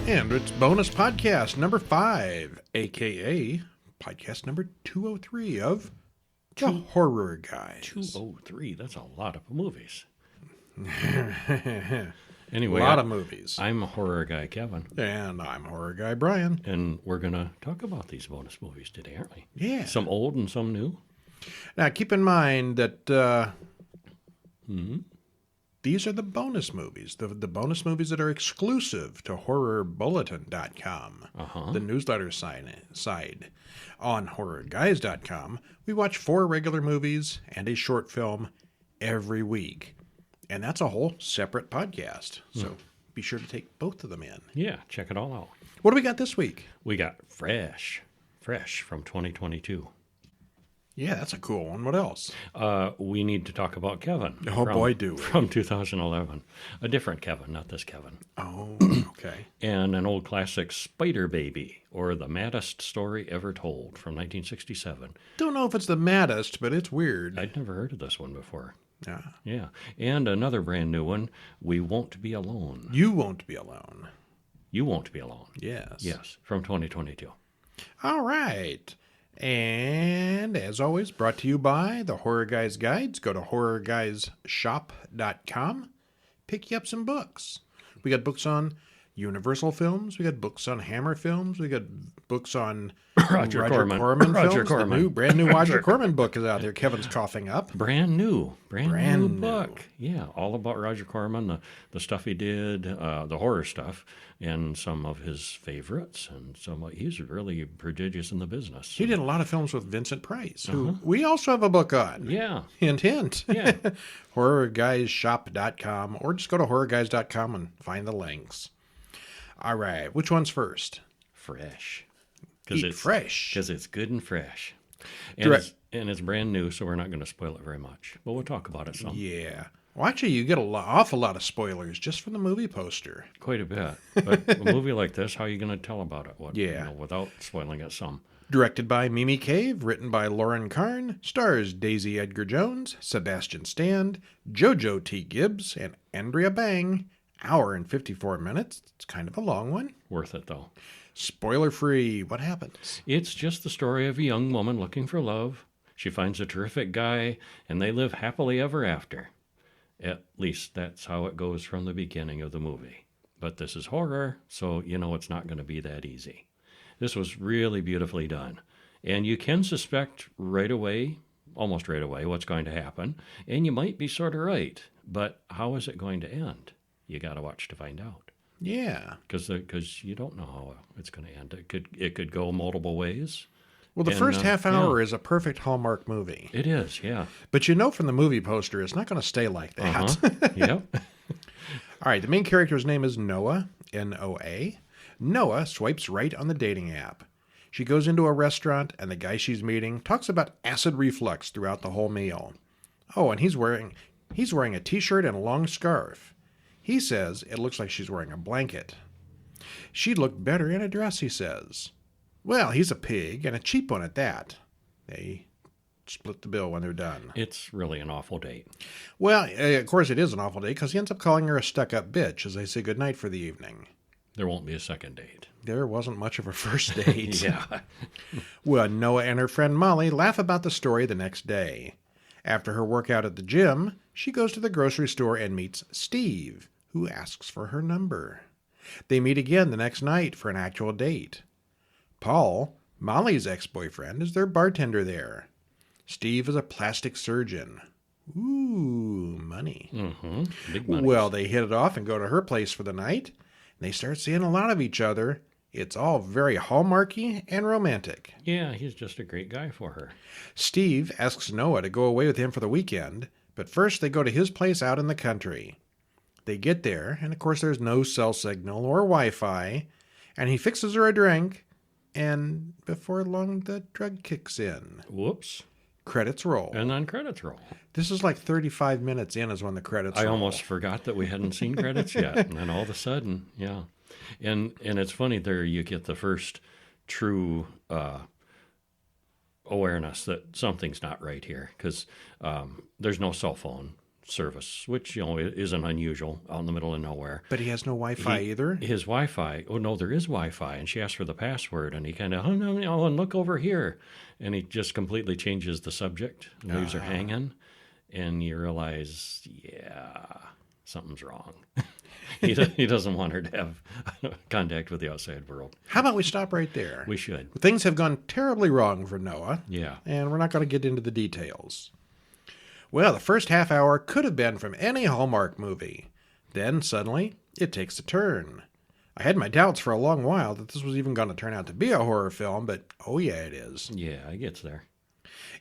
And it's bonus podcast number 5, a.k.a. podcast number 203 of The Horror Guys. 203, that's a lot of movies. Anyway, Anyway, a lot of movies. I'm a horror guy, Kevin, And I'm horror guy Brian. and we're going to talk about these bonus movies today, aren't we? Yeah. Some old and some new. Now, keep in mind that these are the bonus movies, the bonus movies that are exclusive to HorrorBulletin.com, the newsletter side. On HorrorGuys.com, we watch 4 regular movies and a short film every week. And that's a whole separate podcast. So be sure to take both of them in. Yeah, check it all out. What do we got this week? We got Fresh from 2022. Yeah, that's a cool one. What else? We need to talk about Kevin. Oh, boy, do we. From 2011. A different Kevin, not this Kevin. Oh, okay. And an old classic, Spider Baby, or The Maddest Story Ever Told, from 1967. Don't know if it's the maddest, but it's weird. I'd never heard of this one before. Yeah. Yeah. And another brand new one, We Won't Be Alone. You Won't Be Alone. You Won't Be Alone. Yes. Yes, from 2022. All right. And as always, brought to you by the Horror Guys Guides. Go to horrorguysshop.com. Pick you up some books. We got books on Universal films. We got books on Hammer films. We got books on Roger Corman films. Corman. The brand new Roger Corman book is out there. Kevin's coughing up. Brand new Brand new. book. Yeah, all about Roger Corman, the stuff he did, the horror stuff, and some of his favorites. And he's really prodigious in the business. He did a lot of films with Vincent Price, who we also have a book on. Yeah. Hint, hint. Yeah. HorrorGuysShop.com, or just go to HorrorGuys.com and find the links. All right, which one's first? Fresh. Eat fresh. Because it's good and fresh. And it's brand new, so we're not going to spoil it very much. But we'll talk about it some. Yeah. Well, actually, you get awful lot of spoilers just from the movie poster. Quite a bit. But a movie like this, how are you going to tell about it? Without spoiling it some. Directed by Mimi Cave, written by Lauren Karn, stars Daisy Edgar Jones, Sebastian Stan, JoJo T. Gibbs, and Andrea Bang. Hour and 54 minutes. It's kind of a long one. Worth it, though. Spoiler-free. What happens? It's just the story of a young woman looking for love. She finds a terrific guy, and they live happily ever after. At least that's how it goes from the beginning of the movie. But this is horror, so you know it's not going to be that easy. This was really beautifully done. And you can suspect right away, almost right away, what's going to happen. And you might be sort of right. But how is it going to end? You got to watch to find out. Yeah. Because you don't know how it's going to end. It could go multiple ways. Well, the first half hour is a perfect Hallmark movie. It is, yeah. But you know from the movie poster, it's not going to stay like that. Yep. All right, the main character's name is Noah, N-O-A. Noah swipes right on the dating app. She goes into a restaurant, and the guy she's meeting talks about acid reflux throughout the whole meal. Oh, and he's wearing a T-shirt and a long scarf. He says it looks like she's wearing a blanket. She'd look better in a dress, he says. Well, he's a pig, and a cheap one at that. They split the bill when they're done. It's really an awful date. Well, of course it is an awful date, because he ends up calling her a stuck-up bitch as they say goodnight for the evening. There won't be a second date. There wasn't much of a first date. Yeah. Well, Noah and her friend Molly laugh about the story the next day. After her workout at the gym, she goes to the grocery store and meets Steve, who asks for her number. They meet again the next night for an actual date. Paul, Molly's ex-boyfriend, is their bartender there. Steve is a plastic surgeon. Ooh, money. Mm-hmm. Big money. Well, they hit it off and go to her place for the night. And they start seeing a lot of each other. It's all very hallmarky and romantic. Yeah, he's just a great guy for her. Steve asks Noah to go away with him for the weekend, but first they go to his place out in the country. They get there, and of course there's no cell signal or Wi-Fi, and he fixes her a drink, and before long the drug kicks in. Whoops. Credits roll. And then credits roll. This is like 35 minutes in is when the credits roll. I almost forgot that we hadn't seen credits yet. And then all of a sudden, yeah. And it's funny, there you get the first true awareness that something's not right here. Because there's no cell phone. service, which, isn't unusual out in the middle of nowhere. But he has no Wi-Fi either? His Wi-Fi, oh no, there is Wi-Fi, and she asked for the password, and he kind of, oh no, and look over here. And he just completely changes the subject, leaves her hanging, and you realize, yeah, something's wrong. He doesn't want her to have contact with the outside world. How about we stop right there? We should. Things have gone terribly wrong for Noah. Yeah. And we're not going to get into the details. Well, the first half hour could have been from any Hallmark movie. Then, suddenly, it takes a turn. I had my doubts for a long while that this was even going to turn out to be a horror film, but oh yeah, it is. Yeah, it gets there.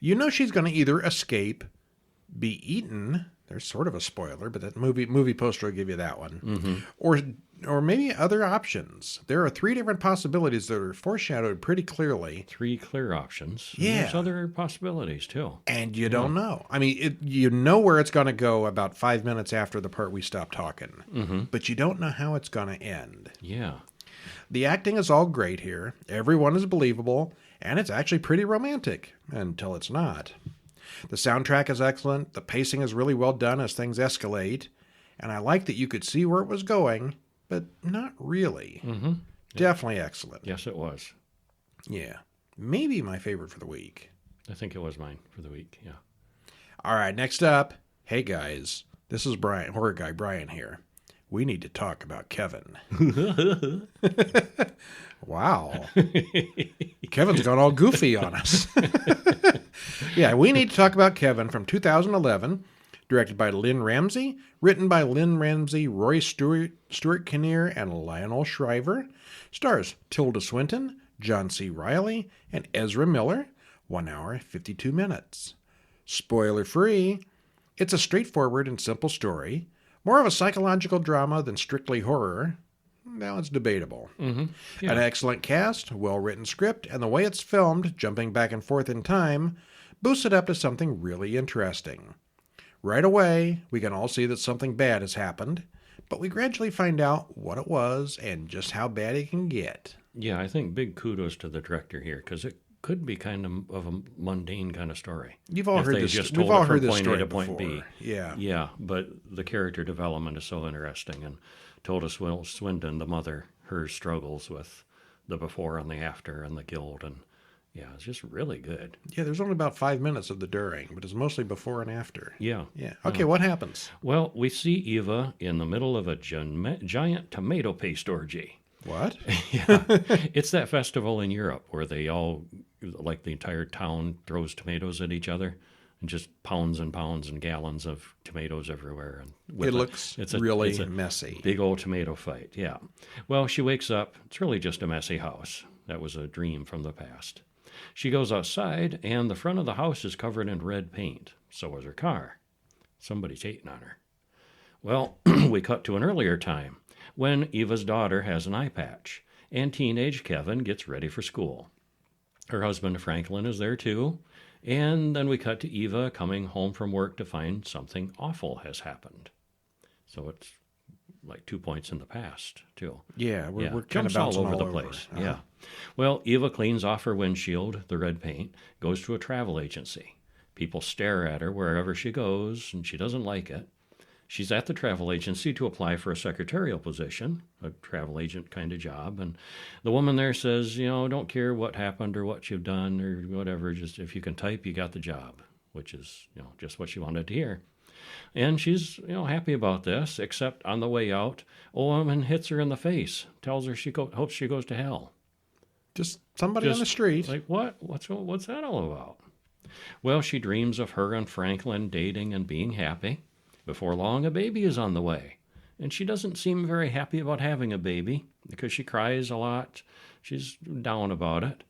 You know she's going to either escape, be eaten, there's sort of a spoiler, but that movie poster will give you that one, or maybe other options. There are 3 different possibilities that are foreshadowed pretty clearly. 3 clear options. Yeah. There's other possibilities, too. And you don't know. I mean, you know where it's going to go about 5 minutes after the part we stop talking. But you don't know how it's going to end. Yeah. The acting is all great here. Everyone is believable. And it's actually pretty romantic. Until it's not. The soundtrack is excellent. The pacing is really well done as things escalate. And I like that you could see where it was going, but not really. Definitely excellent. Yes, it was. Yeah. Maybe my favorite for the week. I think it was mine for the week, yeah. All right, next up. Hey, guys. This is Brian, horror guy Brian here. We need to talk about Kevin. Wow. Kevin's gone all goofy on us. Yeah, we need to talk about Kevin from 2011, directed by Lynn Ramsey, written by Lynn Ramsey, Roy Stuart Kinnear, and Lionel Shriver. Stars Tilda Swinton, John C. Reilly, and Ezra Miller. 1 hour, 52 minutes. Spoiler-free, it's a straightforward and simple story. More of a psychological drama than strictly horror. Now it's debatable. Yeah. An excellent cast, well-written script, and the way it's filmed, jumping back and forth in time, boosts it up to something really interesting. Right away, we can all see that something bad has happened, but we gradually find out what it was and just how bad it can get. Yeah, I think big kudos to the director here, because it could be kind of a mundane kind of story. You've all If heard they this. just We've told all it from heard this point A story to point before. B. Yeah. Yeah, but the character development is so interesting, and Tilda Swinton, the mother, her struggles with the before and the after and the guilt, and yeah, it's just really good. Yeah, there's only about 5 minutes of the during, but it's mostly before and after. Yeah. Yeah. Okay, what happens? Well, we see Eva in the middle of a giant tomato paste orgy. What? Yeah, it's that festival in Europe where they all, like the entire town, throws tomatoes at each other and just pounds and pounds and gallons of tomatoes everywhere. And It looks really messy. Big old tomato fight, yeah. Well, she wakes up. It's really just a messy house. That was a dream from the past. She goes outside, and the front of the house is covered in red paint. So is her car. Somebody's hating on her. Well, we cut to an earlier time, when Eva's daughter has an eye patch, and teenage Kevin gets ready for school. Her husband Franklin is there too, and then we cut to Eva coming home from work to find something awful has happened. So it's like 2 points in the past too. Yeah, we're kind of jumps bouncing all over the place. Yeah. Well, Eva cleans off her windshield, the red paint, goes to a travel agency. People stare at her wherever she goes, and she doesn't like it. She's at the travel agency to apply for a secretarial position, a travel agent kind of job. And the woman there says, don't care what happened or what you've done or whatever. Just if you can type, you got the job, which is, just what she wanted to hear. And she's, happy about this, except on the way out, a woman hits her in the face, tells her hopes she goes to hell. Just somebody on the street. Like, what? What's that all about? Well, she dreams of her and Franklin dating and being happy. Before long, a baby is on the way, and she doesn't seem very happy about having a baby because she cries a lot. She's down about it.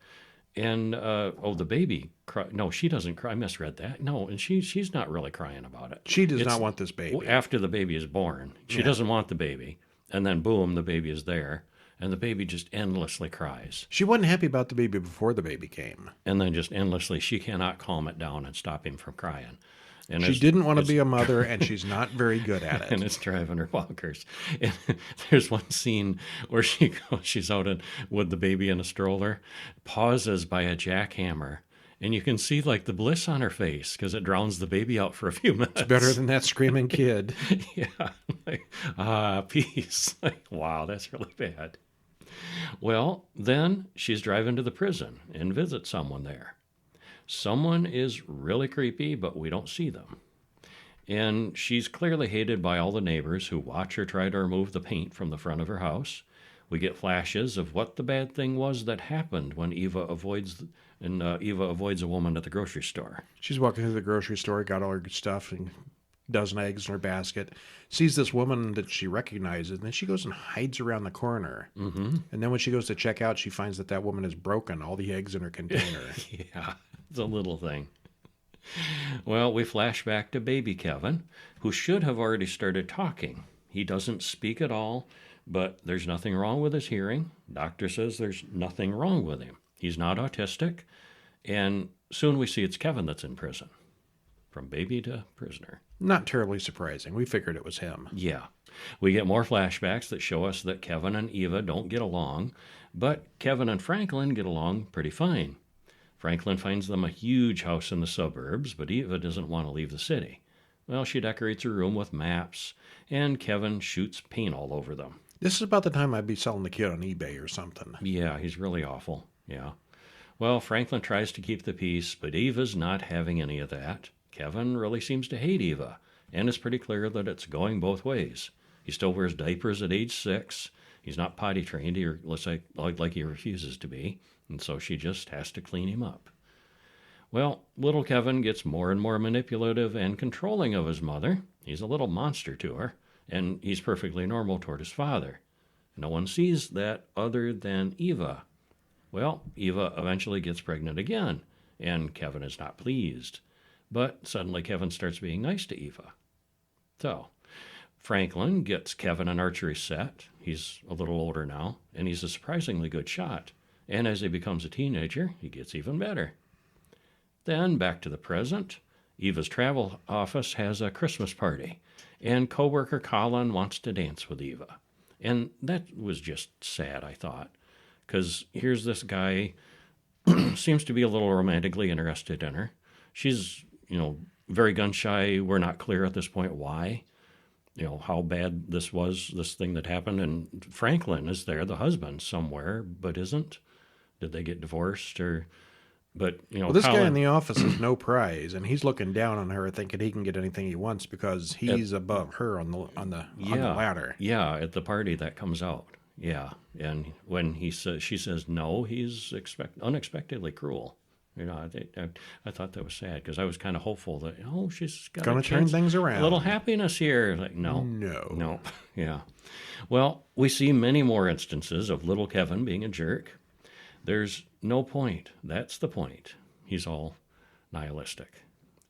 And, the baby, no, she doesn't cry. I misread that. No, and she's not really crying about it. She does not want this baby. After the baby is born, she doesn't want the baby. And then, boom, the baby is there, and the baby just endlessly cries. She wasn't happy about the baby before the baby came. And then just endlessly, she cannot calm it down and stop him from crying. And she didn't want to be a mother, and she's not very good at it. And it's driving her bonkers. And there's one scene where she's out with the baby in a stroller, pauses by a jackhammer, And you can see like the bliss on her face because it drowns the baby out for a few minutes. It's better than that screaming kid. Yeah. Like, peace. Like, wow, that's really bad. Well, then she's driving to the prison and visits someone there. Someone is really creepy, but we don't see them. And she's clearly hated by all the neighbors who watch her try to remove the paint from the front of her house. We get flashes of what the bad thing was that happened when Eva avoids a woman at the grocery store. She's walking through the grocery store, got all her stuff, and a dozen eggs in her basket, sees this woman that she recognizes, and then she goes and hides around the corner. Mm-hmm. And then when she goes to check out, she finds that woman has broken all the eggs in her container. Yeah, it's a little thing. Well, we flash back to baby Kevin, who should have already started talking. He doesn't speak at all, but there's nothing wrong with his hearing. Doctor says there's nothing wrong with him. He's not autistic, and soon we see it's Kevin that's in prison. From baby to prisoner. Not terribly surprising. We figured it was him. Yeah. We get more flashbacks that show us that Kevin and Eva don't get along, but Kevin and Franklin get along pretty fine. Franklin finds them a huge house in the suburbs, but Eva doesn't want to leave the city. Well, she decorates her room with maps, and Kevin shoots paint all over them. This is about the time I'd be selling the kid on eBay or something. Yeah, he's really awful. Yeah. Well, Franklin tries to keep the peace, but Eva's not having any of that. Kevin really seems to hate Eva, and it's pretty clear that it's going both ways. He still wears diapers at age 6. He's not potty trained. He looks like he refuses to be, and so she just has to clean him up. Well, little Kevin gets more and more manipulative and controlling of his mother. He's a little monster to her, and he's perfectly normal toward his father. No one sees that other than Eva. Well, Eva eventually gets pregnant again, and Kevin is not pleased. But suddenly Kevin starts being nice to Eva. So, Franklin gets Kevin an archery set. He's a little older now, and he's a surprisingly good shot. And as he becomes a teenager, he gets even better. Then, back to the present, Eva's travel office has a Christmas party, and coworker Colin wants to dance with Eva. And that was just sad, I thought, because here's this guy, seems to be a little romantically interested in her. She's, very gun-shy. We're not clear at this point why, how bad this thing that happened. And Franklin is there, the husband, somewhere, but isn't. Did they get divorced or... But, well, this guy in the office is no prize, and he's looking down on her, thinking he can get anything he wants because he's above her on the ladder. Yeah, at the party that comes out. Yeah, and when she says no, he's unexpectedly cruel. I thought that was sad because I was kind of hopeful that she's going to turn things around. A little happiness here. Like no. Yeah. Well, we see many more instances of little Kevin being a jerk. There's no point. That's the point. He's all nihilistic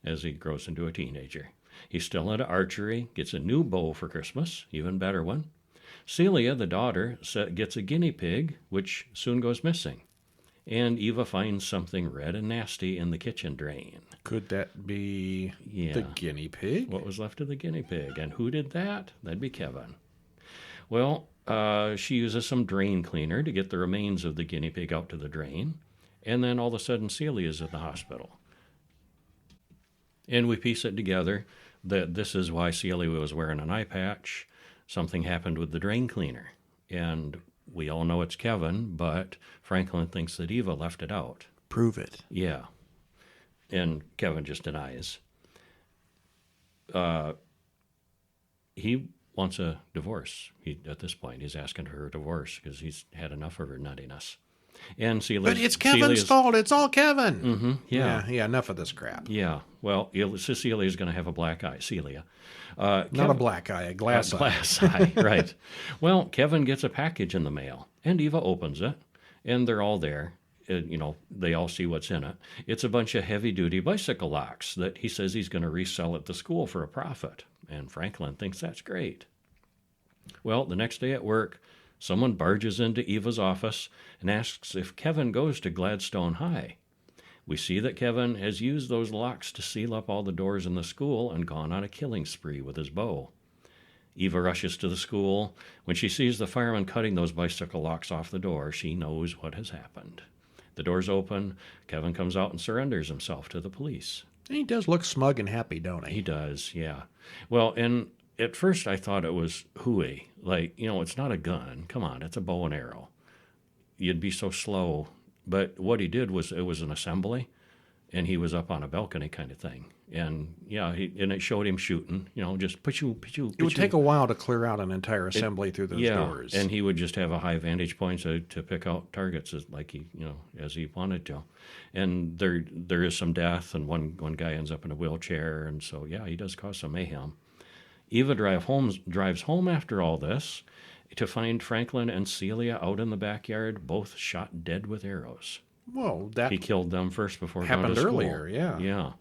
as he grows into a teenager. He's still into archery, gets a new bow for Christmas, even better one. Celia, the daughter, gets a guinea pig, which soon goes missing. And Eva finds something red and nasty in the kitchen drain. Could that be the guinea pig? What was left of the guinea pig? And who did that? That'd be Kevin. Well, she uses some drain cleaner to get the remains of the guinea pig out to the drain. And then all of a sudden, Celia's in the hospital. And we piece it together that this is why Celia was wearing an eye patch. Something happened with the drain cleaner. And we all know it's Kevin, but Franklin thinks that Eva left it out. Prove it. Yeah. And Kevin just denies. He wants a divorce. At this point, he's asking her a divorce because he's had enough of her nuttiness. And Celia, but it's Kevin's fault. It's all Kevin. Mm-hmm, yeah. Enough of this crap. Yeah. Well, Cecilia's going to have a black eye. Celia. Not a black eye, a glass eye. Glass eye, right. Well, Kevin gets a package in the mail, and Eva opens it, and they're all there. They all see what's in it. It's a bunch of heavy-duty bicycle locks that he says he's going to resell at the school for a profit. And Franklin thinks that's great. Well, the next day at work, someone barges into Eva's office and asks if Kevin goes to Gladstone High. We see that Kevin has used those locks to seal up all the doors in the school and gone on a killing spree with his bow. Eva rushes to the school. When she sees the fireman cutting those bicycle locks off the door, she knows what has happened. The doors open. Kevin comes out and surrenders himself to the police. And he does look smug and happy, don't he? He does, yeah. Well, and at first I thought it was hooey. Like, it's not a gun. Come on, it's a bow and arrow. You'd be so slow. But what he did was, it was an assembly, and he was up on a balcony kind of thing. And, and it showed him shooting, just pachoo. It would take a while to clear out an entire assembly through those doors. And he would just have a high vantage point to pick out targets as he wanted to. And there is some death, and one guy ends up in a wheelchair, and so, he does cause some mayhem. Eva drives home after all this to find Franklin and Celia out in the backyard, both shot dead with arrows. Well, he killed them first before happened going to school. Earlier, yeah. Yeah.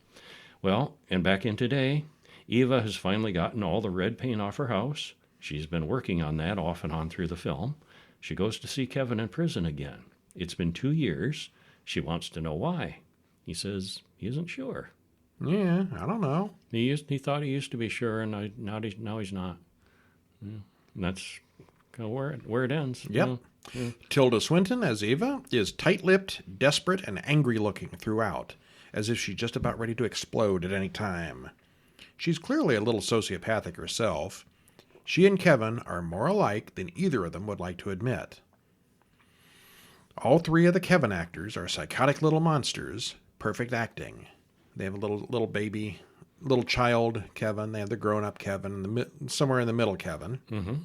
Well, and back in today, Eva has finally gotten all the red paint off her house. She's been working on that off and on through the film. She goes to see Kevin in prison again. It's been 2 years. She wants to know why. He says he isn't sure. Yeah, I don't know. He thought he used to be sure, and now he's not. Yeah. And that's kind of where it ends. Yep. Yeah. Tilda Swinton as Eva is tight-lipped, desperate, and angry-looking throughout, as if she's just about ready to explode at any time. She's clearly a little sociopathic herself. She and Kevin are more alike than either of them would like to admit. All three of the Kevin actors are psychotic little monsters, perfect acting. They have a little baby, little child Kevin. They have the grown-up Kevin, somewhere in the middle Kevin. Mm-hmm.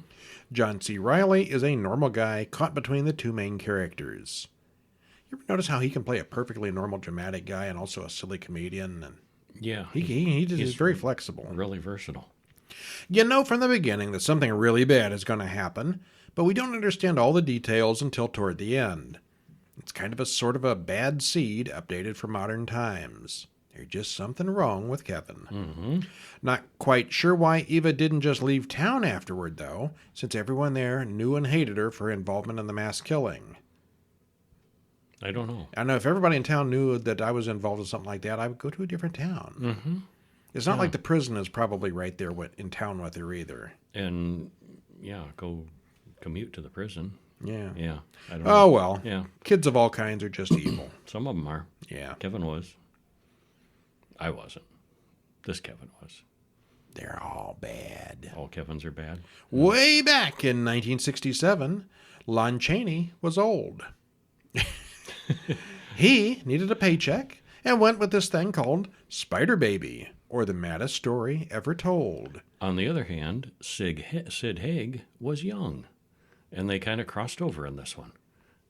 John C. Reilly is a normal guy caught between the two main characters. You ever notice how he can play a perfectly normal dramatic guy and also a silly comedian? And yeah. He's very flexible. Really versatile. You know from the beginning that something really bad is going to happen, but we don't understand all the details until toward the end. It's kind of a sort of a bad seed updated for modern times. There's just something wrong with Kevin. Mm-hmm. Not quite sure why Eva didn't just leave town afterward, though, since everyone there knew and hated her for involvement in the mass killing. I don't know. I know if everybody in town knew that I was involved in something like that, I would go to a different town. Mm-hmm. It's not like the prison is probably right there in town with her either. And, go commute to the prison. Yeah. Yeah. I don't Oh, know. well. Yeah. Kids of all kinds are just evil. Some of them are. Yeah. Kevin was. I wasn't. This Kevin was. They're all bad. All Kevins are bad. Way back in 1967, Lon Chaney was old. He needed a paycheck and went with this thing called Spider Baby, or the Maddest Story Ever Told. On the other hand, Sid Haig was young, and they kind of crossed over in this one.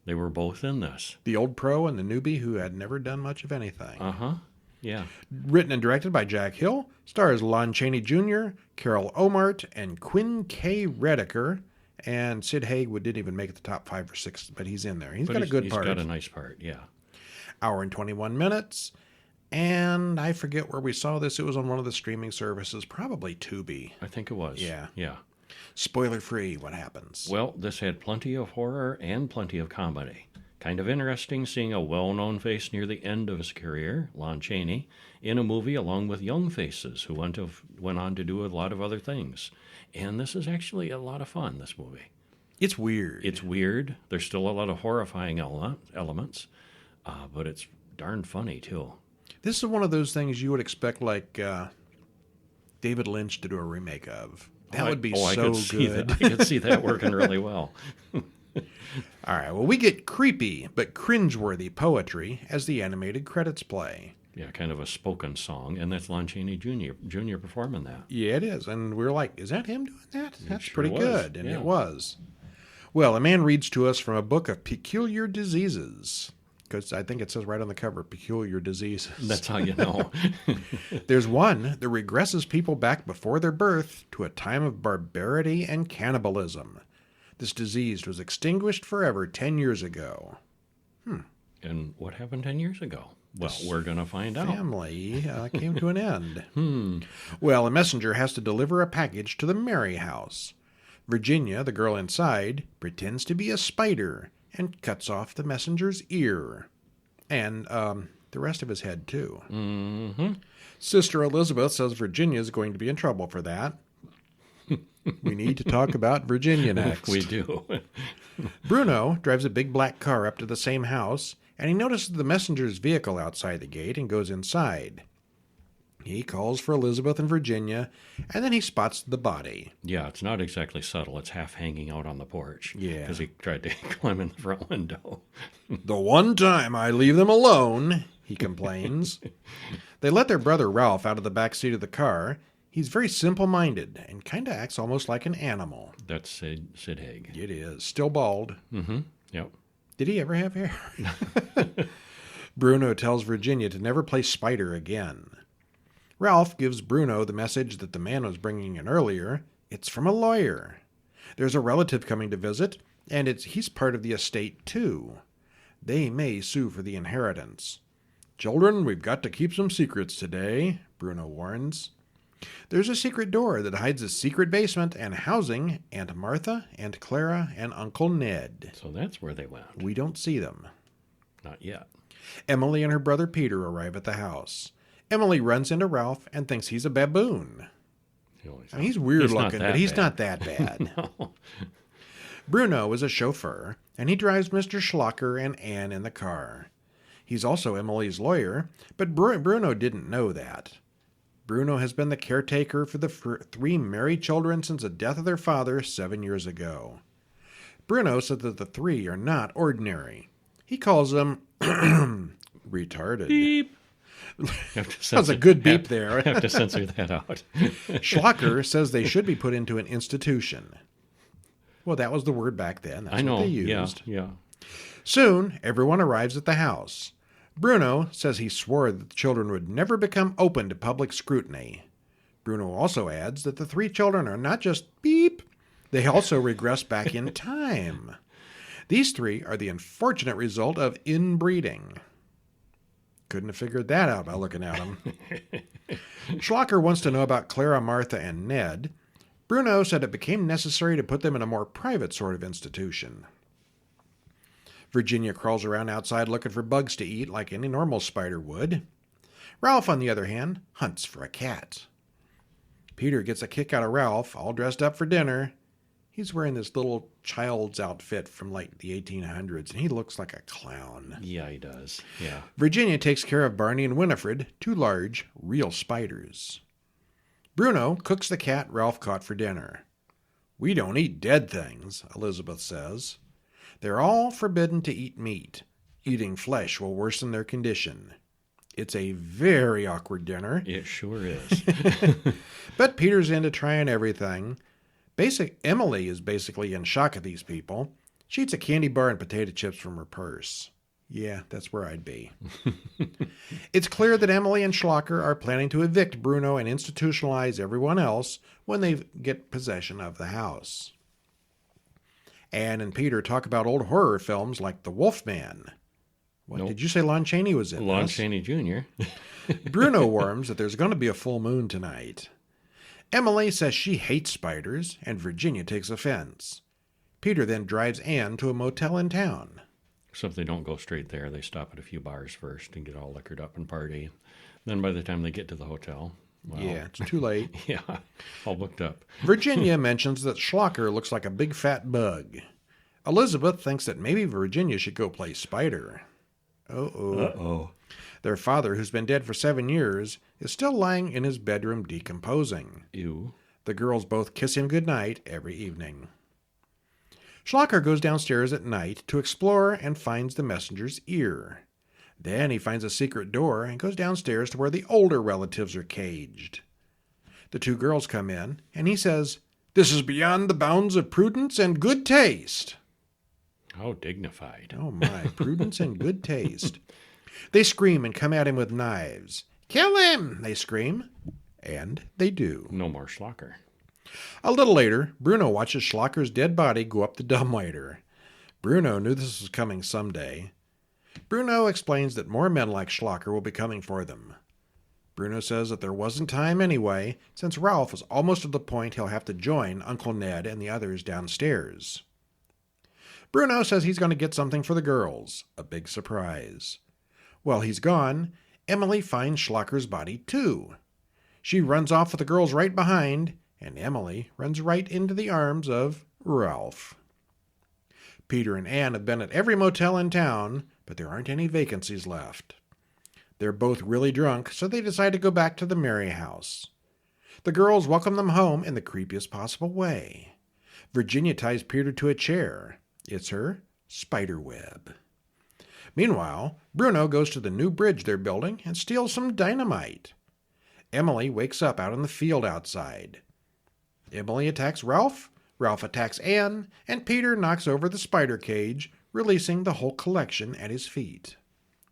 They were both in this. The old pro and the newbie who had never done much of anything. Uh-huh. Yeah. Written and directed by Jack Hill, stars Lon Chaney Jr., Carol Omart, and Quinn K. Redeker. And Sid Haig didn't even make it the top 5 or 6, but he's in there. He's got a good part. He's got a nice part, yeah. Hour and 21 minutes. And I forget where we saw this. It was on one of the streaming services, probably Tubi. I think it was. Yeah. Yeah. Spoiler free, what happens? Well, this had plenty of horror and plenty of comedy. Kind of interesting seeing a well-known face near the end of his career, Lon Chaney, in a movie along with young faces who went on to do a lot of other things. And this is actually a lot of fun, this movie. It's weird. It's weird. There's still a lot of horrifying elements, but it's darn funny, too. This is one of those things you would expect, like, David Lynch to do a remake of. That would be so good. I could see that working really well. All right, well, we get creepy but cringeworthy poetry as the animated credits play. Yeah, kind of a spoken song, and that's Lon Chaney Jr. performing that. Yeah, it is. And we're like, is that him doing that? That's sure pretty was. good. And Yeah. it was. Well, a man reads to us from a book of peculiar diseases. Because I think it says right on the cover, peculiar diseases. That's how you know. There's one that regresses people back before their birth to a time of barbarity and cannibalism. This disease was extinguished forever 10 years ago. And what happened 10 years ago? Well, we're going to find out. Family came to an end. Well, a messenger has to deliver a package to the Mary house. Virginia, the girl inside, pretends to be a spider and cuts off the messenger's ear. And the rest of his head, too. Mm-hmm. Sister Elizabeth says Virginia's going to be in trouble for that. We need to talk about Virginia next. We do. Bruno drives a big black car up to the same house and he notices the messenger's vehicle outside the gate and goes inside. He calls for Elizabeth and Virginia, and then he spots the body. Yeah, it's not exactly subtle. It's half hanging out on the porch. Yeah. Because he tried to climb in the front window. The one time I leave them alone, he complains. They let their brother Ralph out of the back seat of the car. He's very simple-minded and kind of acts almost like an animal. That's Sid Haig. It is. Still bald. Mm-hmm. Yep. Did he ever have hair? Bruno tells Virginia to never play Spider again. Ralph gives Bruno the message that the man was bringing in earlier. It's from a lawyer. There's a relative coming to visit, and he's part of the estate too. They may sue for the inheritance. Children, we've got to keep some secrets today, Bruno warns. There's a secret door that hides a secret basement and housing Aunt Martha, Aunt Clara, and Uncle Ned. So that's where they went. We don't see them. Not yet. Emily and her brother Peter arrive at the house. Emily runs into Ralph and thinks he's a baboon. He's weird looking, but he's not that bad. No. Bruno is a chauffeur, and he drives Mr. Schlocker and Anne in the car. He's also Emily's lawyer, but Bruno didn't know that. Bruno has been the caretaker for the three married children since the death of their father 7 years ago. Bruno said that the three are not ordinary. He calls them retarded. Beep. That was a good beep there. I have to censor that out. Schlocker says they should be put into an institution. Well, that was the word back then. That's I know. what they used. Yeah. Soon, everyone arrives at the house. Bruno says he swore that the children would never become open to public scrutiny. Bruno also adds that the three children are not just beep, they also regress back in time. These three are the unfortunate result of inbreeding. Couldn't have figured that out by looking at them. Schlocker wants to know about Clara, Martha, and Ned. Bruno said it became necessary to put them in a more private sort of institution. Virginia crawls around outside looking for bugs to eat like any normal spider would. Ralph, on the other hand, hunts for a cat. Peter gets a kick out of Ralph, all dressed up for dinner. He's wearing this little child's outfit from like the 1800s, and he looks like a clown. Yeah, he does. Yeah. Virginia takes care of Barney and Winifred, two large, real spiders. Bruno cooks the cat Ralph caught for dinner. We don't eat dead things, Elizabeth says. They're all forbidden to eat meat. Eating flesh will worsen their condition. It's a very awkward dinner. It sure is. But Peter's into trying everything. Emily is basically in shock at these people. She eats a candy bar and potato chips from her purse. Yeah, that's where I'd be. It's clear that Emily and Schlocker are planning to evict Bruno and institutionalize everyone else when they get possession of the house. Anne and Peter talk about old horror films like The Wolfman. What, Nope. Did you say Lon Chaney was in Lon this? Chaney Jr. Bruno warns that there's going to be a full moon tonight. Emily says she hates spiders, and Virginia takes offense. Peter then drives Anne to a motel in town. Except they don't go straight there. They stop at a few bars first and get all liquored up and party. Then by the time they get to the hotel, well, Yeah, it's too late. yeah, all booked up. Virginia mentions that Schlocker looks like a big fat bug. Elizabeth thinks that maybe Virginia should go play spider. Uh-oh. Their father, who's been dead for 7 years, is still lying in his bedroom decomposing. Ew. The girls both kiss him goodnight every evening. Schlocker goes downstairs at night to explore and finds the messenger's ear. Then he finds a secret door and goes downstairs to where the older relatives are caged. The two girls come in, and he says, "This is beyond the bounds of prudence and good taste." How dignified. Oh my, prudence and good taste. They scream and come at him with knives. "Kill him!" they scream. And they do. No more Schlocker. A little later, Bruno watches Schlocker's dead body go up the dumbwaiter. Bruno knew this was coming someday. Bruno explains that more men like Schlocker will be coming for them. Bruno says that there wasn't time anyway, since Ralph is almost at the point he'll have to join Uncle Ned and the others downstairs. Bruno says he's going to get something for the girls, a big surprise. While he's gone, Emily finds Schlocker's body too. She runs off with the girls right behind, and Emily runs right into the arms of Ralph. Peter and Anne have been at every motel in town, but there aren't any vacancies left. They're both really drunk, so they decide to go back to the Mary house. The girls welcome them home in the creepiest possible way. Virginia ties Peter to a chair. It's her spider web. Meanwhile, Bruno goes to the new bridge they're building and steals some dynamite. Emily wakes up out in the field outside. Emily attacks Ralph, Ralph attacks Anne, and Peter knocks over the spider cage, releasing the whole collection at his feet.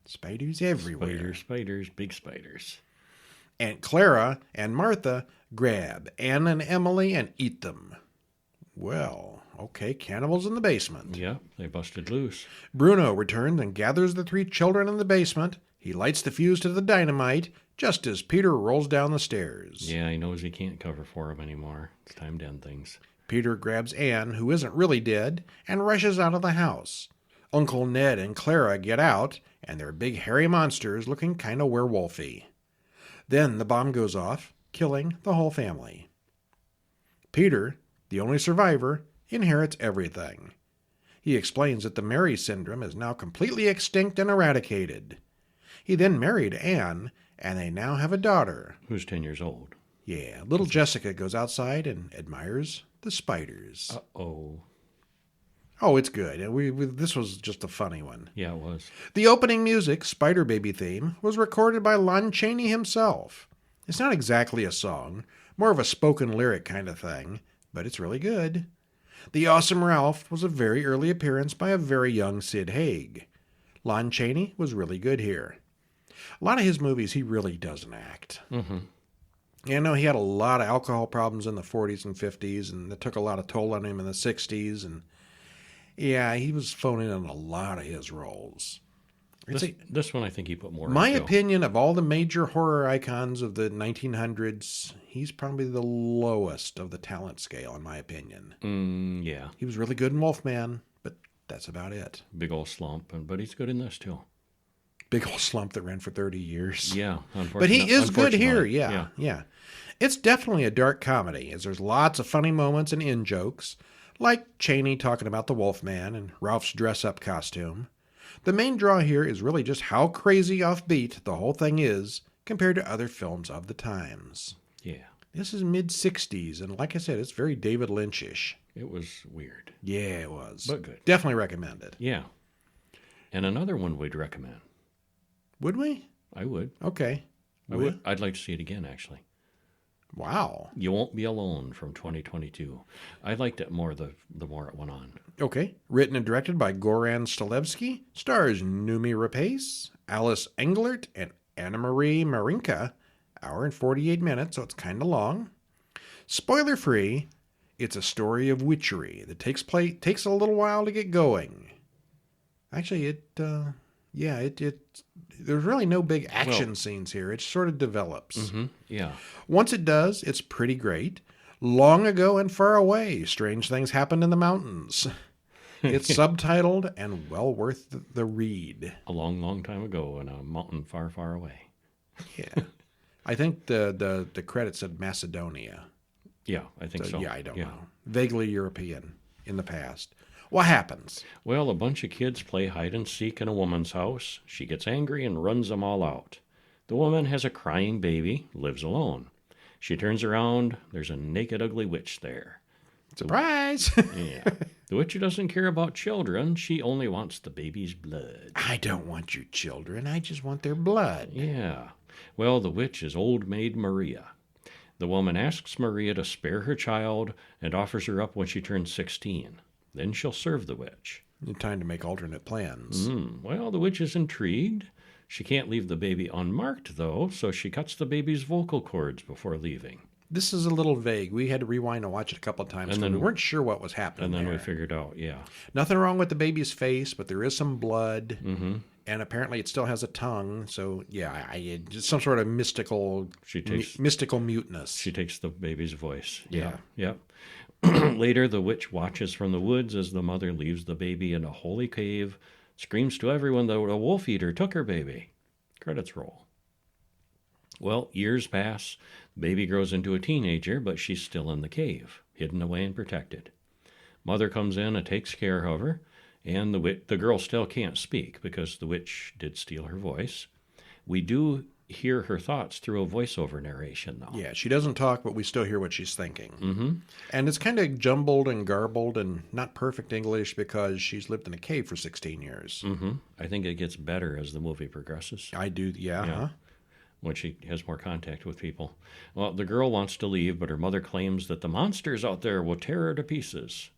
Spiders everywhere. Spiders, spiders, big spiders. Aunt Clara and Martha grab Anne and Emily and eat them. Well, okay, cannibals in the basement. Yep, they busted loose. Bruno returns and gathers the 3 children in the basement. He lights the fuse to the dynamite just as Peter rolls down the stairs. Yeah, he knows he can't cover for him anymore. It's time to end things. Peter grabs Anne, who isn't really dead, and rushes out of the house. Uncle Ned and Clara get out, and they're big hairy monsters looking kind of werewolfy. Then the bomb goes off, killing the whole family. Peter, the only survivor, inherits everything. He explains that the Mary syndrome is now completely extinct and eradicated. He then married Anne, and they now have a daughter. Who's 10 years old? Yeah, little Jessica goes outside and admires the spiders. Uh-oh. Oh, it's good. This was just a funny one. Yeah, it was. The opening music, Spider Baby theme, was recorded by Lon Chaney himself. It's not exactly a song, more of a spoken lyric kind of thing, but it's really good. The Awesome Ralph was a very early appearance by a very young Sid Haig. Lon Chaney was really good here. A lot of his movies, he really doesn't act. Mm-hmm. You know, he had a lot of alcohol problems in the 40s and 50s, and it took a lot of toll on him in the 60s, and yeah, he was phoning in a lot of his roles. This one I think he put more My into. opinion, of all the major horror icons of the 1900s, he's probably the lowest of the talent scale, in my opinion. Yeah. He was really good in Wolfman, but that's about it. Big old slump, but he's good in this too. Big old slump that ran for 30 years. Yeah, But he is good here, unfortunately. yeah. It's definitely a dark comedy, as there's lots of funny moments and in-jokes, like Chaney talking about the Wolfman and Ralph's dress-up costume. The main draw here is really just how crazy offbeat the whole thing is compared to other films of the times. Yeah. This is mid-60s, and like I said, it's very David Lynch-ish. It was weird. Yeah, it was. But good. Definitely recommend it. Yeah. And another one we'd recommend. Would we? I would. Okay. I would. I'd like to see it again, actually. Wow. You Won't Be Alone from 2022. I liked it more the more it went on. Okay. Written and directed by Goran Stalevsky. Stars Numi Rapace, Alice Englert, and Anna Marie Marinka. Hour and 48 minutes, so it's kind of long. Spoiler free, it's a story of witchery that takes a little while to get going. Actually, there's really no big action scenes here. It sort of develops. Mm-hmm. Yeah. Once it does, it's pretty great. Long ago and far away, strange things happened in the mountains. It's subtitled and well worth the read. A long, long time ago in a mountain far, far away. Yeah. I think the credit said Macedonia. Yeah, I think so. Yeah, I don't know. Vaguely European in the past. What happens? Well, a bunch of kids play hide and seek in a woman's house. She gets angry and runs them all out. The woman has a crying baby, lives alone. She turns around, there's a naked, ugly witch there. Surprise! Yeah. The witch doesn't care about children. She only wants the baby's blood. I don't want your children. I just want their blood. Yeah. Well, the witch is Old Maid Maria. The woman asks Maria to spare her child and offers her up when she turns 16. Then she'll serve the witch. Time to make alternate plans. Well, the witch is intrigued. She can't leave the baby unmarked, though, so she cuts the baby's vocal cords before leaving. This is a little vague. We had to rewind and watch it a couple of times, And then we weren't sure what was happening And then there. we figured out, yeah. Nothing wrong with the baby's face, but there is some blood. Mm-hmm. And apparently it still has a tongue. So, yeah, it's some sort of mystical muteness. She takes the baby's voice. Yeah. Yep. Later, the witch watches from the woods as the mother leaves the baby in a holy cave, screams to everyone that a wolf eater took her baby. Credits roll. Well, years pass. The baby grows into a teenager, but she's still in the cave, hidden away and protected. Mother comes in and takes care of her. And the girl still can't speak because the witch did steal her voice. We do hear her thoughts through a voiceover narration, though. Yeah, she doesn't talk, but we still hear what she's thinking. Mm-hmm. And it's kind of jumbled and garbled and not perfect English because she's lived in a cave for 16 years. Mm-hmm. I think it gets better as the movie progresses. I do, yeah. Huh? When she has more contact with people. Well, the girl wants to leave, but her mother claims that the monsters out there will tear her to pieces.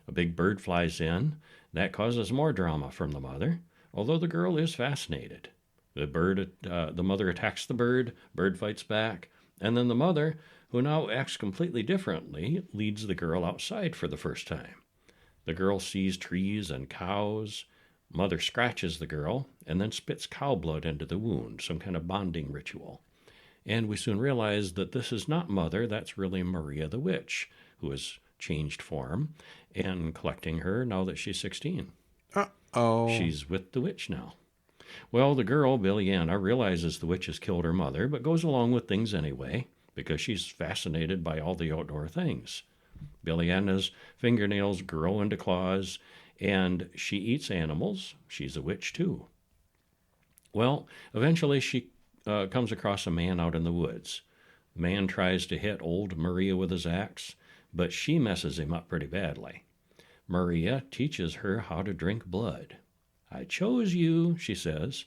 A big bird flies in. That causes more drama from the mother, although the girl is fascinated. The mother attacks the bird fights back, and then the mother, who now acts completely differently, leads the girl outside for the first time. The girl sees trees and cows. Mother scratches the girl and then spits cow blood into the wound, some kind of bonding ritual. And we soon realize that this is not Mother, that's really Maria the witch, who has changed form and collecting her now that she's 16. Uh-oh. She's with the witch now. Well, the girl, Billiana, realizes the witch has killed her mother, but goes along with things anyway, because she's fascinated by all the outdoor things. Billiana's fingernails grow into claws, and she eats animals. She's a witch, too. Well, eventually she comes across a man out in the woods. The man tries to hit old Maria with his axe, but she messes him up pretty badly. Maria teaches her how to drink blood. "I chose you," she says.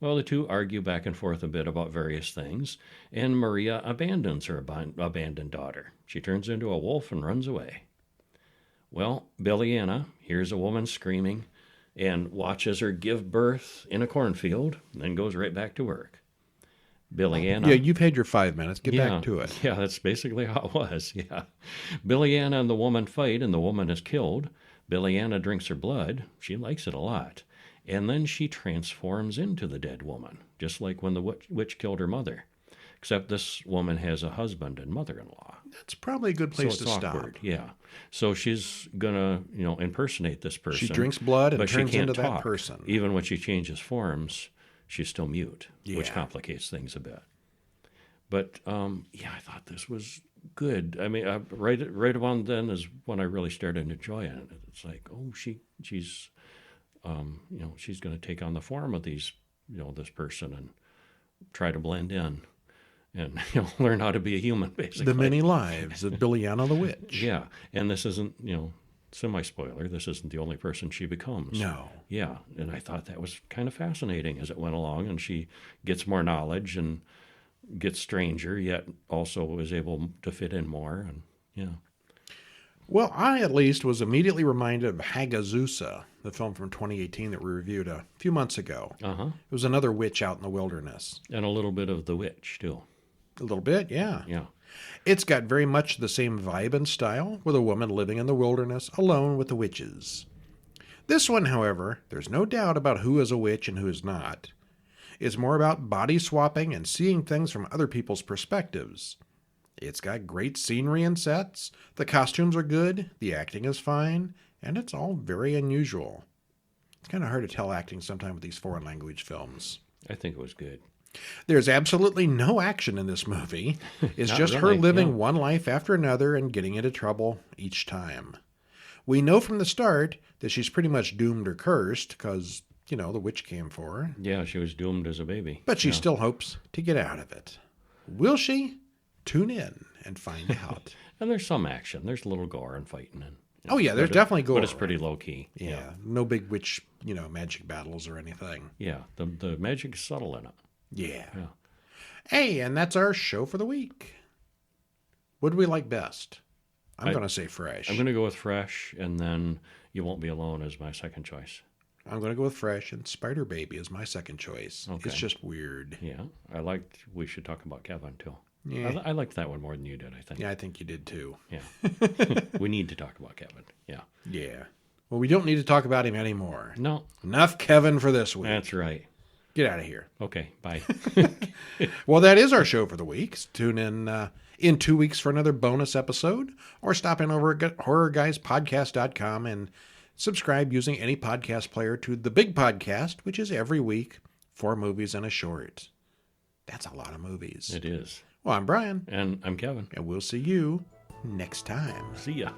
Well, the two argue back and forth a bit about various things, and Maria abandons her abandoned daughter. She turns into a wolf and runs away. Well, Billiana hears a woman screaming and watches her give birth in a cornfield, and then goes right back to work. Billiana... Yeah, you've had your 5 minutes. Get back to it. Yeah, that's basically how it was, yeah. Billiana and the woman fight, and the woman is killed. Billiana drinks her blood. She likes it a lot. And then she transforms into the dead woman, just like when the witch killed her mother. Except this woman has a husband and mother-in-law. That's probably a good place to awkward. stop. Yeah. So she's going to, impersonate this person. She drinks blood and but turns she can't into talk. that person. Even when she changes forms, she's still mute, which Yeah. complicates things a bit. But, I thought this was good. I mean, right about then is when I really started enjoying it. It's like, oh, she's, she's going to take on the form of these, this person and try to blend in and learn how to be a human, basically. The many lives of Billiana the witch. Yeah, and this isn't, semi-spoiler, this isn't the only person she becomes. No. Yeah, and I thought that was kind of fascinating as it went along, and she gets more knowledge and gets stranger, yet also is able to fit in more, and yeah. Well, I at least was immediately reminded of Hagazusa, the film from 2018 that we reviewed a few months ago. Uh-huh. It was another witch out in the wilderness. And a little bit of The Witch, too. A little bit, yeah. Yeah. It's got very much the same vibe and style, with a woman living in the wilderness alone with the witches. This one, however, there's no doubt about who is a witch and who is not. It's more about body swapping and seeing things from other people's perspectives. It's got great scenery and sets, the costumes are good, the acting is fine, and it's all very unusual. It's kind of hard to tell acting sometimes with these foreign language films. I think it was good. There's absolutely no action in this movie. It's Not just really, her living yeah. one life after another and getting into trouble each time. We know from the start that she's pretty much doomed or cursed because, the witch came for her. Yeah, she was doomed as a baby. But she Yeah. still hopes to get out of it. Will she? Tune in and find out. And there's some action. There's a little gore and fighting. And, Oh, yeah, there's definitely gore. But it's pretty low-key. Yeah, no big witch, magic battles or anything. Yeah, the magic is subtle in it. Yeah. Yeah. Hey, and that's our show for the week. What do we like best? I'm I- going to say Fresh. I'm going to go with Fresh, and then You Won't Be Alone as my second choice. I'm going to go with Fresh, and Spider Baby is my second choice. Okay. It's just weird. Yeah, we should talk about Kevin, too. Yeah. I liked that one more than you did, I think. Yeah, I think you did too. Yeah. We need to talk about Kevin. Yeah. Yeah. Well, we don't need to talk about him anymore. No, Enough Kevin for this week. that's right. Get out of here. Okay, bye. Well, that is our show for the week. Tune in 2 weeks for another bonus episode, or stop in over at horrorguyspodcast.com and subscribe using any podcast player to The Big Podcast, which is every week, 4 movies and a short. That's a lot of movies. It is. Well, I'm Brian, And I'm Kevin. and we'll see you next time. See ya.